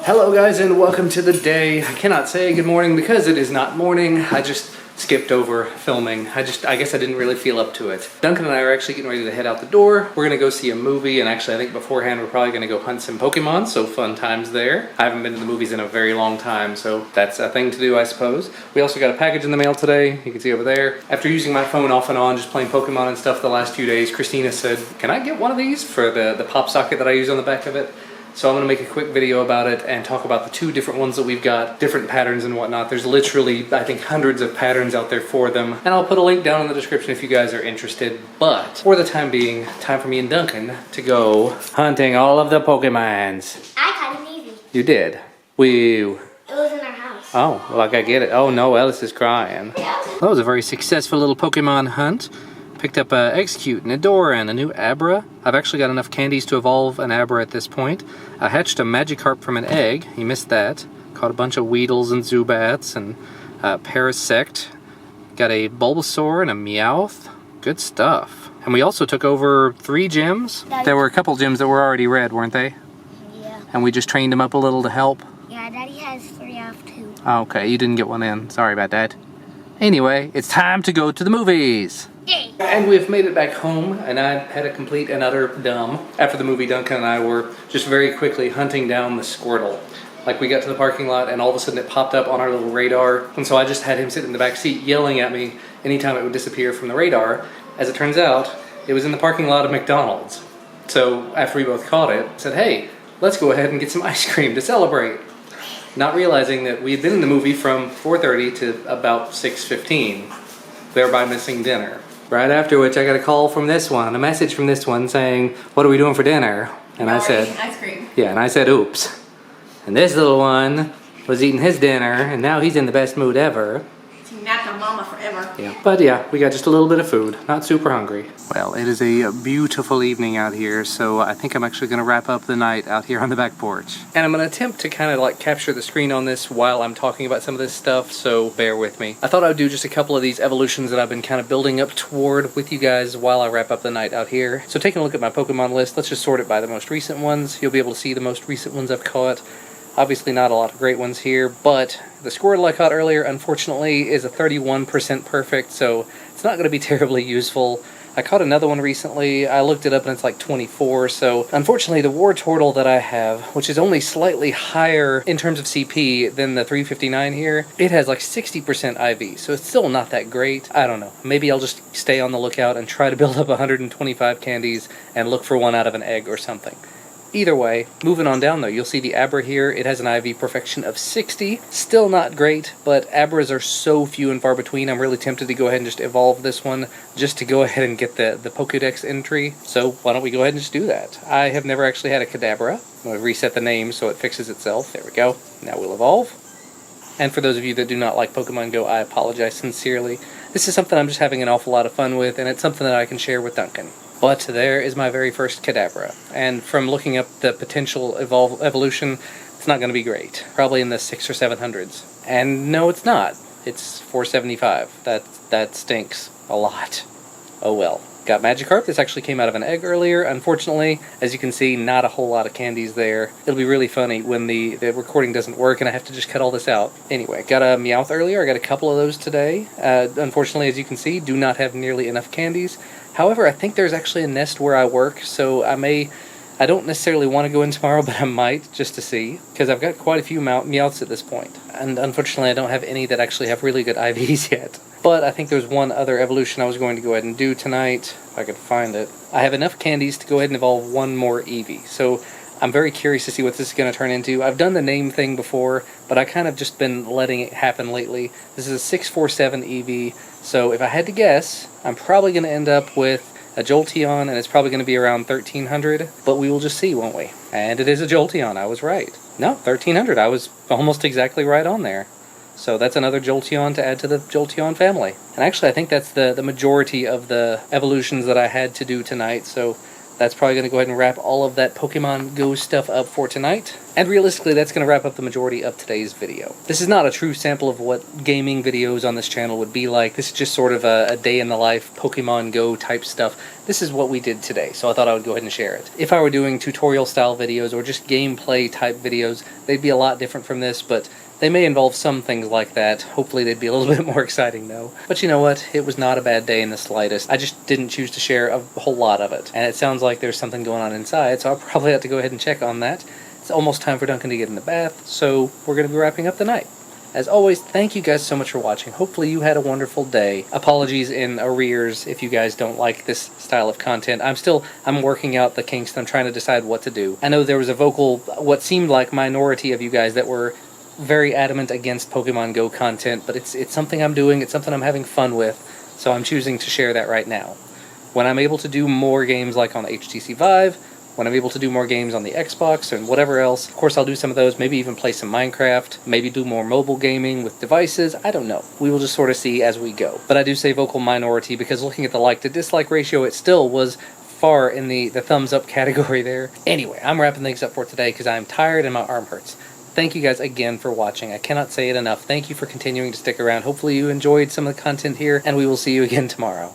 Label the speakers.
Speaker 1: Hello guys and welcome to the day. I cannot say good morning because it is not morning. I just skipped over filming. I guess I didn't really feel up to it. Duncan and I are actually getting ready to head out the door. We're gonna go see a movie, and actually I think beforehand we're probably gonna go hunt some Pokemon, so fun times there. I haven't been to the movies in a very long time, so that's a thing to do, I suppose. We also got a package in the mail today, you can see over there. After using my phone off and on, just playing Pokemon and stuff the last few days, Christina said, can I get one of these for the pop socket that I use on the back of it? So I'm going to make a quick video about it and talk about the two different ones that we've got, different patterns and whatnot. There's literally, I think, hundreds of patterns out there for them. And I'll put a link down in the description if you guys are interested. But for the time being, time for me and Duncan to go hunting all of the Pokemons.
Speaker 2: I caught an Eevee.
Speaker 1: You did? Woo.
Speaker 2: It was in our house.
Speaker 1: Oh, like I get it. Oh no, Ellis is crying.
Speaker 2: Yeah.
Speaker 1: That was a very successful little Pokemon hunt. Picked up a Execute, an Adora, and a new Abra. I've actually got enough candies to evolve an Abra at this point. I hatched a Magikarp from an egg. You missed that. Caught a bunch of Weedles and Zubats and Parasect. Got a Bulbasaur and a Meowth. Good stuff. And we also took over 3 gyms. There were a couple gyms that were already red, weren't they?
Speaker 2: Yeah.
Speaker 1: And we just trained them up a little to help.
Speaker 2: Yeah, Daddy has 3 out of 2.
Speaker 1: Okay, you didn't get one in. Sorry about that. Anyway, it's time to go to the movies.
Speaker 2: Yay.
Speaker 1: And we've made it back home, and I had a complete and utter dumb. After the movie, Duncan and I were just very quickly hunting down the Squirtle. Like, we got to the parking lot, and all of a sudden it popped up on our little radar, and so I just had him sit in the back seat yelling at me anytime it would disappear from the radar. As it turns out, it was in the parking lot of McDonald's. So after we both caught it, I said, hey, let's go ahead and get some ice cream to celebrate. Not realizing that we had been in the movie from 4:30 to about 6:15, thereby missing dinner. Right after which I got a call from this one, a message from this one saying, what are we doing for dinner? And I said,
Speaker 3: ice cream.
Speaker 1: yeah, and I said, oops. And this little one was eating his dinner, and now he's in the best mood ever.
Speaker 3: She napped on mama forever.
Speaker 1: Yeah, but yeah, we got just a little bit of food, not super hungry. Well, it is a beautiful evening out here, so I think I'm actually gonna wrap up the night out here on the back porch. And I'm gonna attempt to kind of like capture the screen on this while I'm talking about some of this stuff, so bear with me. I thought I would do just a couple of these evolutions that I've been kind of building up toward with you guys while I wrap up the night out here. So taking a look at my Pokemon list, let's just sort it by the most recent ones. You'll be able to see the most recent ones I've caught. Obviously not a lot of great ones here, but the Squirtle I caught earlier, unfortunately, is a 31% perfect, so it's not going to be terribly useful. I caught another one recently. I looked it up and it's like 24, so unfortunately the Wartortle that I have, which is only slightly higher in terms of CP than the 359 here, it has like 60% IV, so it's still not that great. I don't know. Maybe I'll just stay on the lookout and try to build up 125 candies and look for one out of an egg or something. Either way, moving on down though, you'll see the Abra here. It has an IV perfection of 60. Still not great, but Abras are so few and far between. I'm really tempted to go ahead and just evolve this one just to go ahead and get the Pokédex entry. So why don't we go ahead and just do that? I have never actually had a Kadabra. I'm going to reset the name so it fixes itself. There we go. Now we'll evolve. And for those of you that do not like Pokemon Go, I apologize sincerely. This is something I'm just having an awful lot of fun with, and it's something that I can share with Duncan. But there is my very first Kadabra, and from looking up the potential evolution, it's not going to be great. Probably in the 600s or 700s. And no, it's not. It's 475. That stinks a lot. Oh well. Got Magikarp. This actually came out of an egg earlier. Unfortunately, as you can see, not a whole lot of candies there. It'll be really funny when the recording doesn't work and I have to just cut all this out. Anyway, got a Meowth earlier. I got a couple of those today. Unfortunately, as you can see, do not have nearly enough candies. However, I think there's actually a nest where I work, so I don't necessarily want to go in tomorrow, but I might, just to see, because I've got quite a few Meowths at this point. And unfortunately, I don't have any that actually have really good IVs yet. But I think there's one other evolution I was going to go ahead and do tonight, if I could find it. I have enough candies to go ahead and evolve one more Eevee, so I'm very curious to see what this is going to turn into. I've done the name thing before, but I kind of just been letting it happen lately. This is a 647 Eevee, so if I had to guess, I'm probably going to end up with a Jolteon, and it's probably going to be around 1300, but we will just see, won't we? And it is a Jolteon, I was right. No, 1300, I was almost exactly right on there. So that's another Jolteon to add to the Jolteon family. And actually, I think that's the majority of the evolutions that I had to do tonight, so that's probably going to go ahead and wrap all of that Pokemon Go stuff up for tonight. And realistically, that's going to wrap up the majority of today's video. This is not a true sample of what gaming videos on this channel would be like. This is just sort of a day in the life, Pokemon Go type stuff. This is what we did today, so I thought I would go ahead and share it. If I were doing tutorial style videos or just gameplay type videos, they'd be a lot different from this, but they may involve some things like that. Hopefully they'd be a little bit more exciting though. But you know what? It was not a bad day in the slightest. I just didn't choose to share a whole lot of it. And it sounds like there's something going on inside, so I'll probably have to go ahead and check on that. It's almost time for Duncan to get in the bath, so we're going to be wrapping up the night. As always, thank you guys so much for watching. Hopefully you had a wonderful day. Apologies in arrears if you guys don't like this style of content. I'm working out the kinks and I'm trying to decide what to do. I know there was a vocal, what seemed like minority of you guys that were very adamant against Pokemon Go content, but it's something I'm doing, it's something I'm having fun with, so I'm choosing to share that right now. When I'm able to do more games like on the HTC Vive, when I'm able to do more games on the Xbox and whatever else, of course I'll do some of those, maybe even play some Minecraft, maybe do more mobile gaming with devices, I don't know. We will just sort of see as we go. But I do say vocal minority because looking at the like to dislike ratio, it still was far in the thumbs up category there. Anyway, I'm wrapping things up for today because I'm tired and my arm hurts. Thank you guys again for watching. I cannot say it enough. Thank you for continuing to stick around. Hopefully you enjoyed some of the content here, and we will see you again tomorrow.